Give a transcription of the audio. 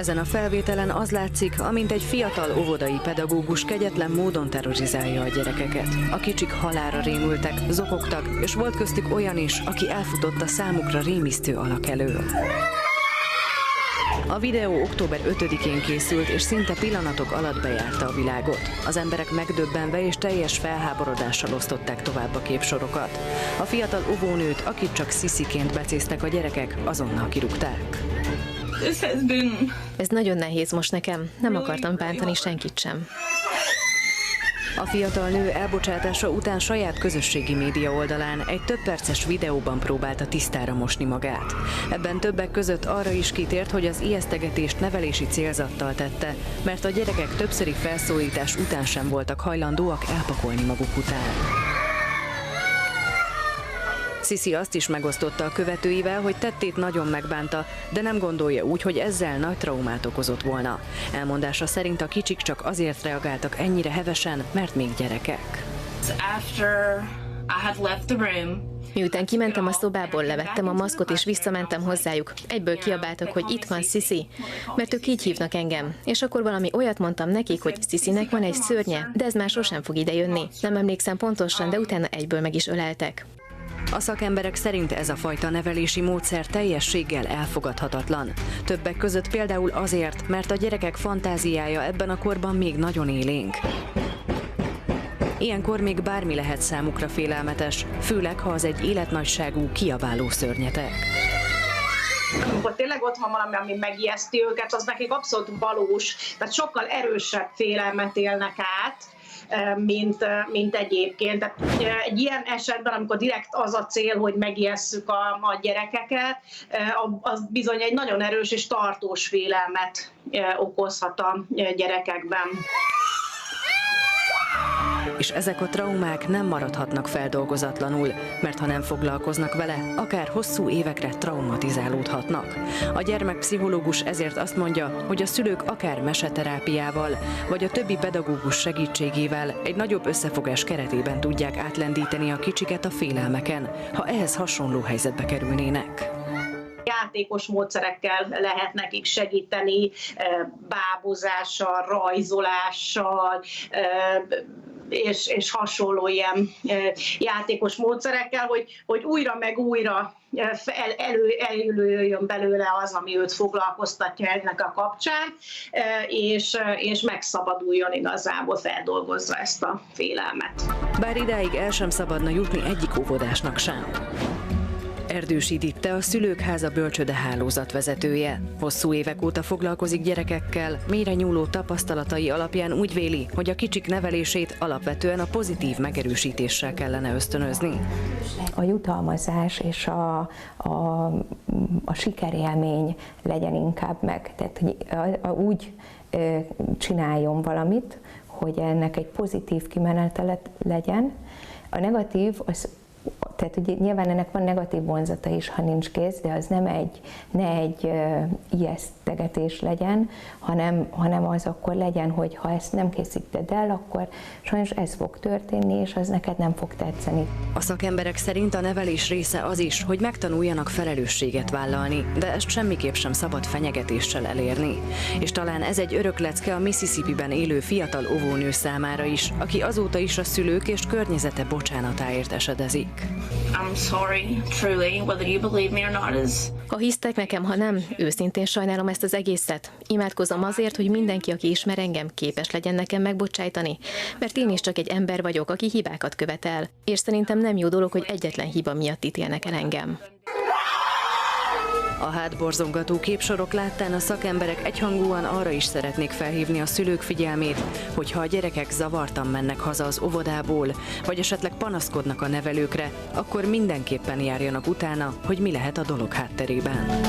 Ezen a felvételen az látszik, amint egy fiatal óvodai pedagógus kegyetlen módon terrorizálja a gyerekeket. A kicsik halálra rémültek, zokogtak, és volt köztük olyan is, aki elfutott a számukra rémisztő alak elől. A videó október 5-én készült, és szinte pillanatok alatt bejárta a világot. Az emberek megdöbbenve és teljes felháborodással osztották tovább a képsorokat. A fiatal óvónőt, akit csak Sisiként becéztek a gyerekek, azonnal kirúgták. Ez nagyon nehéz most nekem. Nem akartam bántani senkit sem. A fiatal nő elbocsátása után saját közösségi média oldalán egy több perces videóban próbálta tisztára mosni magát. Ebben többek között arra is kitért, hogy az ijesztegetést nevelési célzattal tette, mert a gyerekek többszöri felszólítás után sem voltak hajlandóak elpakolni maguk után. Sisi azt is megosztotta a követőivel, hogy tettét nagyon megbánta, de nem gondolja úgy, hogy ezzel nagy traumát okozott volna. Elmondása szerint a kicsik csak azért reagáltak ennyire hevesen, mert még gyerekek. Miután kimentem a szobából, levettem a maszkot és visszamentem hozzájuk. Egyből kiabáltak, hogy itt van Sisi, mert ők így hívnak engem. És akkor valami olyat mondtam nekik, hogy Sisinek van egy szörnye, de ez már sosem fog idejönni. Nem emlékszem pontosan, de utána egyből meg is öleltek. A szakemberek szerint ez a fajta nevelési módszer teljességgel elfogadhatatlan. Többek között például azért, mert a gyerekek fantáziája ebben a korban még nagyon élénk. Ilyenkor még bármi lehet számukra félelmetes, főleg ha az egy életnagyságú, kiabáló szörnyetek. Amikor tényleg ott van valami, ami megijeszti őket, az nekik abszolút valós, tehát sokkal erősebb félelmet élnek át, mint egyébként. Tehát egy ilyen esetben, amikor direkt az a cél, hogy megijesszük a gyerekeket, az bizony egy nagyon erős és tartós félelmet okozhat a gyerekekben. És ezek a traumák nem maradhatnak feldolgozatlanul, mert ha nem foglalkoznak vele, akár hosszú évekre traumatizálódhatnak. A gyermekpszichológus ezért azt mondja, hogy a szülők akár meseterápiával, vagy a többi pedagógus segítségével egy nagyobb összefogás keretében tudják átlendíteni a kicsiket a félelmeken, ha ehhez hasonló helyzetbe kerülnének. Játékos módszerekkel lehet nekik segíteni, bábozással, rajzolással, és hasonló ilyen játékos módszerekkel, hogy újra meg újra előjöjjön belőle az, ami őt foglalkoztatja ennek a kapcsán, és megszabaduljon igazából, feldolgozza ezt a félelmet. Bár idáig el sem szabadna jutni egyik óvodásnak sem. Erdősi Ditte a Szülők Háza bölcsőde hálózat vezetője. Hosszú évek óta foglalkozik gyerekekkel, mélyre nyúló tapasztalatai alapján úgy véli, hogy a kicsik nevelését alapvetően a pozitív megerősítéssel kellene ösztönözni. A jutalmazás és a sikerélmény legyen inkább meg. Tehát, hogy úgy csináljon valamit, hogy ennek egy pozitív kimenetele legyen. A negatív, tehát ugye nyilván ennek van negatív vonzata is, ha nincs kész, de az ne egy ijesztegetés legyen, hanem az akkor legyen, hogy ha ezt nem készíted el, akkor sajnos ez fog történni, és az neked nem fog tetszeni. A szakemberek szerint a nevelés része az is, hogy megtanuljanak felelősséget vállalni, de ezt semmiképp sem szabad fenyegetéssel elérni. És talán ez egy örök lecke a Mississippiben élő fiatal óvónő számára is, aki azóta is a szülők és környezete bocsánatáért esedezik. I'm sorry, truly, whether you believe me or not is... Ha hisztek nekem, ha nem, őszintén sajnálom ezt az egészet. Imádkozom azért, hogy mindenki, aki ismer engem, képes legyen nekem megbocsájtani, mert én is csak egy ember vagyok, aki hibákat követel, és szerintem nem jó dolog, hogy egyetlen hiba miatt ítélnek el engem. A hátborzongató képsorok láttán a szakemberek egyhangúan arra is szeretnék felhívni a szülők figyelmét, hogy ha a gyerekek zavartan mennek haza az óvodából, vagy esetleg panaszkodnak a nevelőkre, akkor mindenképpen járjanak utána, hogy mi lehet a dolog hátterében.